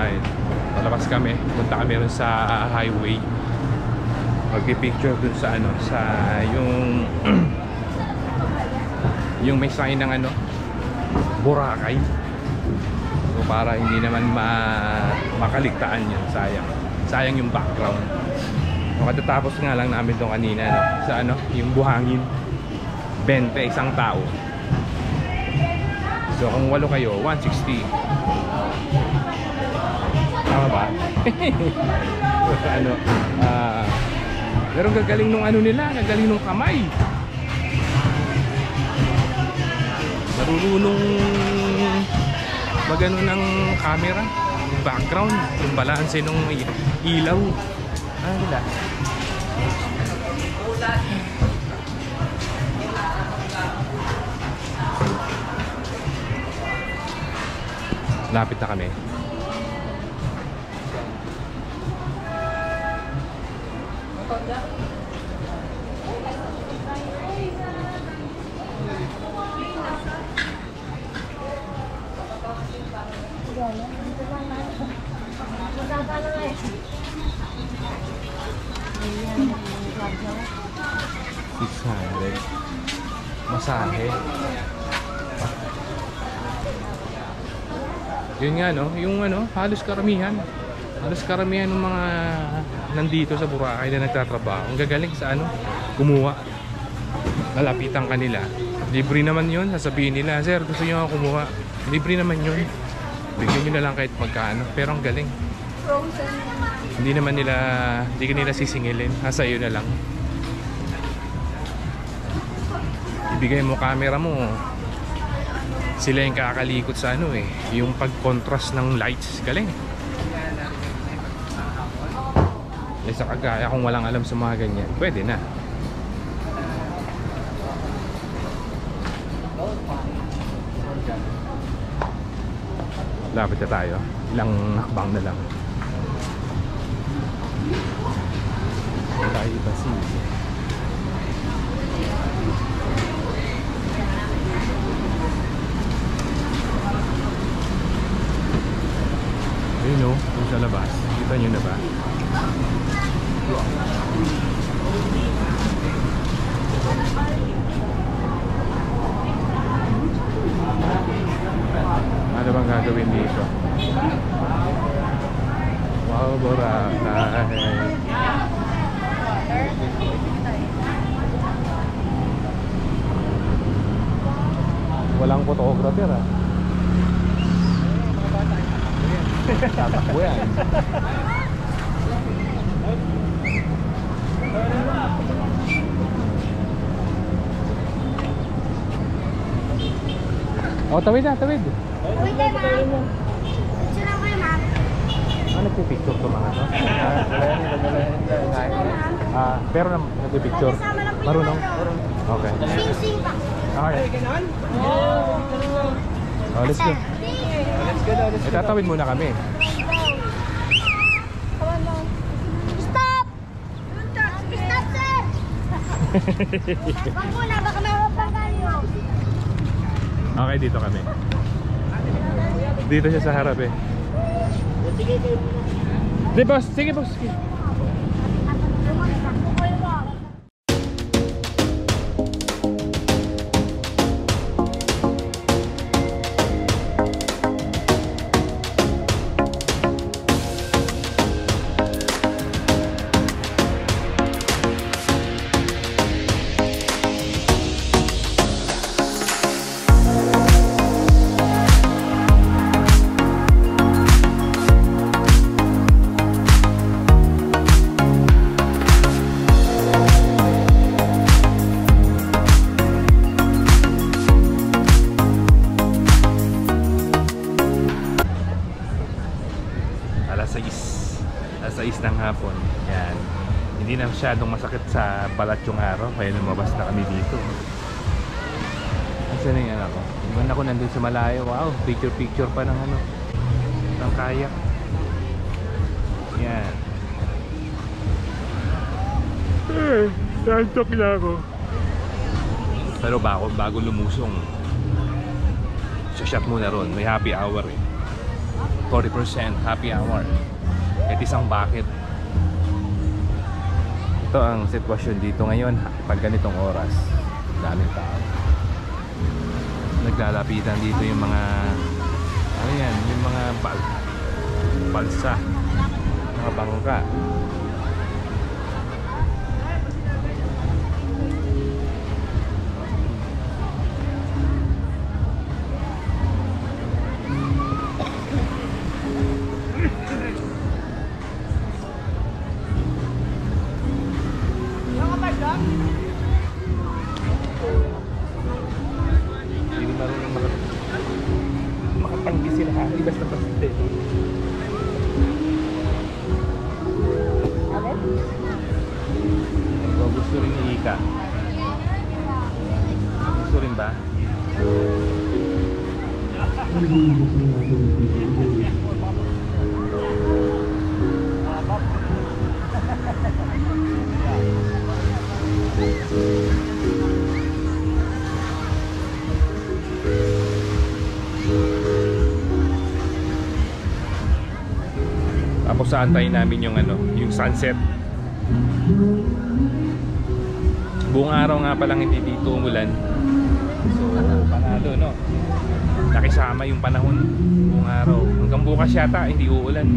bahay. Palabas kami, punta kami rin sa highway. Magpipicture dun sa ano, sa yung may sign ng ano, Boracay. So para hindi naman makaligtaan yun, sayang yung background. So katatapos nga lang namin doon kanina, no? Sa ano, yung buhangin 20 isang tao. So kung 8 kayo, 160. Tama ba? Ano, pero gagaling nung ano nila, gagaling nung kamay. Marunong magano ng camera, yung background, yung balanse ng ilaw. Ano nila? Lapit na kami. Masahe. Yun nga no, yung ano, halos karamihan ng mga nandito sa Boracay na nagtatrabaho, ang gagaling sa ano, kumuha. Lalapitan kanila. Libre naman yun, sasabihin nila, sir gusto nyo ako kumuha. Libre naman yun. Bigyan nyo na lang kahit magkano, pero ang galing. Hindi naman nila, hindi ka nila sisingilin, nasa iyo na lang. Ibigay mo camera mo, sila yung kakalikot sa ano eh, yung pag-contrast ng lights, galing. Eh sa kagaya kung walang alam sa mga ganyan, pwede na. Lapit na tayo, ilang hakbang na lang. Tayo ba siya? Ayun o, kung sa labas. Kita nyo na ba? Ano bang gagawin dito? Wow, Boracay. Walang photographer ah. Tatakbo yan. Oh, tawid na, tawid. Tawid na, ma'am. Sino kayo, ma'am? Ano nagpipicture to mga to? Pero nagpipicture. Marunong? Okay. Sing-sing pa. Okay. Oh, let's go. Let's go. Itatawid muna kami. Stop! Stop, sir! Wag muna, baka may mapagano. Okay, dito kami. Dito siya sa harap eh. Sige boss, sige boss. Sige. Alas 6 ng hapon. Yan. Hindi na masyadong masakit sa balat yung araw, kaya lumabas na kami dito. Saan na yung anak ko? Iwan ako nandun sa malayo. Wow, picture pa ng ano, ng kayak. Yan. Nantok na ako. Pero bago lumusong, shot muna ron. May happy hour eh. 40% happy hour. At isang bucket. Ito ang sitwasyon dito ngayon pag ganitong oras. Daming tao. Naglalapitan dito yung mga ano yan, yung mga balsa, mga bangka. Hindi marunong makatanggi sila ha. Hindi basta basta ito. Ito, gusto rin ni Ika. Gusto rin ba? Tapos aantayin namin yung ano, yung sunset. Buong araw nga palang hindi dito umulan. So, panalo no. Nakisama yung panahon buong araw. Hanggang bukas yata hindi uulan.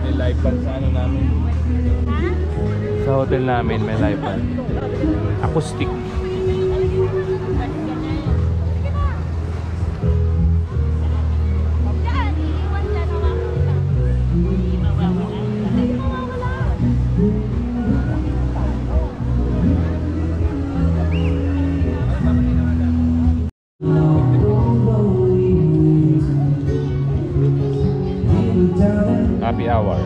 May live band sa ano namin. Sa hotel namin may live band. Acoustic. Happy hour.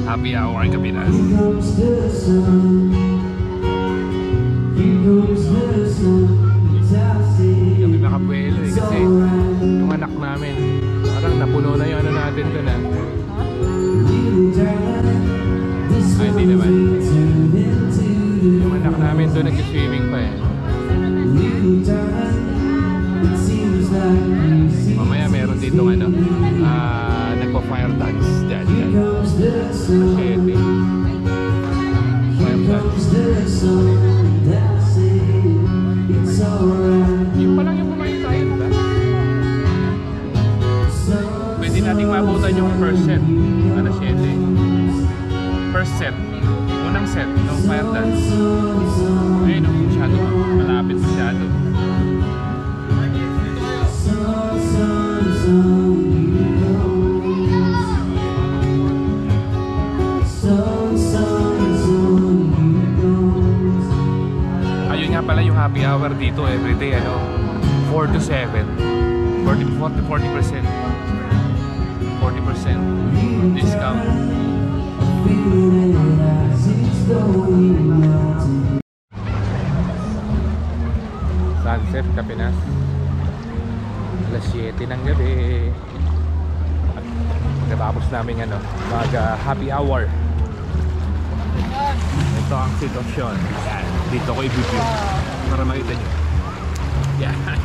Happy hour ang Kapinas. Kami makapuelo eh kasi yung anak namin parang napuno na yung ano natin doon ah. Ay, hindi naman. Yung anak namin doon nag-swimming pa eh. Mamaya meron dito ano, nagpa-fire dance dyan. Machete. Fire dance. Yung pa lang yung kumain tayo, diba? Pwede nating mabutan yung first set. Ano, 7. First set. Unang set ng fire dance. Ayun, masyado. Malapit masyado. Ayun nga pala yung happy hour dito everyday ano 4 to 7 40% 40% discount. Sunset Kapinas alas 7 ng gabi. Pagkatapos namin ano mag happy hour. Ito ang sitwasyon. Yan. Dito ko i-review para makita nyo. Yan.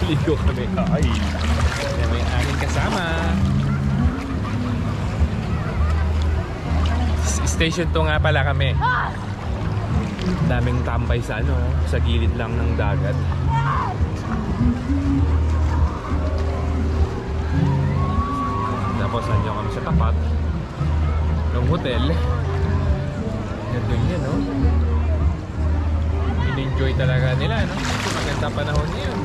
Ligo kami. Ay. Yan may aking kasama. Station to nga pala kami. Daming tambay sa ano, sa gilid lang ng dagat. Tapos nandiyan kami sa tapat ng hotel. Ganda yan, no? In-enjoy talaga nila, no? Kasi maganda panahon niyan.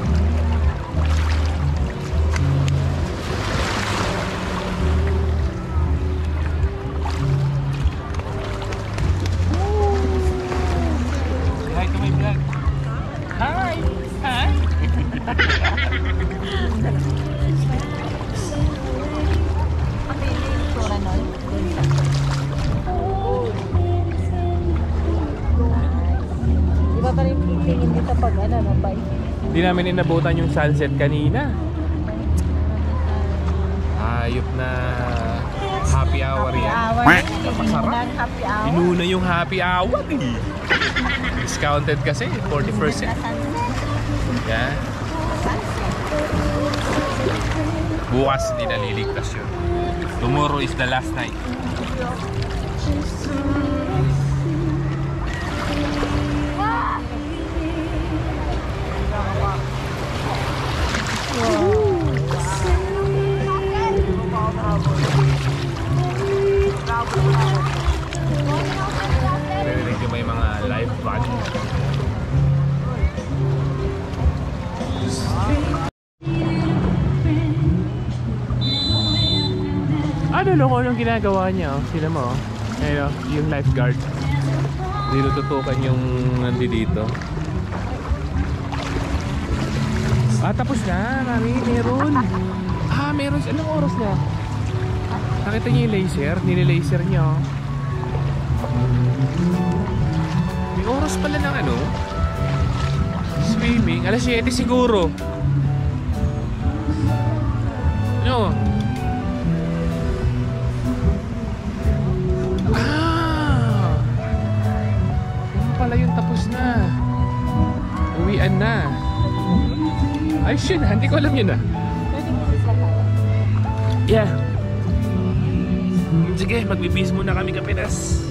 Hi to my vlog. Hi! Hi! Iba pa rin tingin dito pag ano, no, bike. Hindi namin inabutan yung sunset kanina. Ayop na happy hour yan. Napasarap. Happy hour. Inuna yung happy hour eh. Discounted kasi, 40%. Yan. Bukas hindi naliligtas yun. Tomorrow is the last night. Narinig yung may mga live band. Ano loko nung ginagawa niya? Oh. Sila mo. Oh. Ayun, yung lifeguard. Nilututukan yung nandito. Ah, tapos na. Mami, meron. Ah, meron. Anong oras na? Nakita niyo yung laser? Nililaser niya. Oh. May oras pala ng ano? Swimming. Alas 7 siguro. Ano? Ah! Yung pala yung tapos na. Uwian na. Ay, shit. Hindi ko alam yun ah. Yeah. Sige, magbibis muna kami, Kapitas.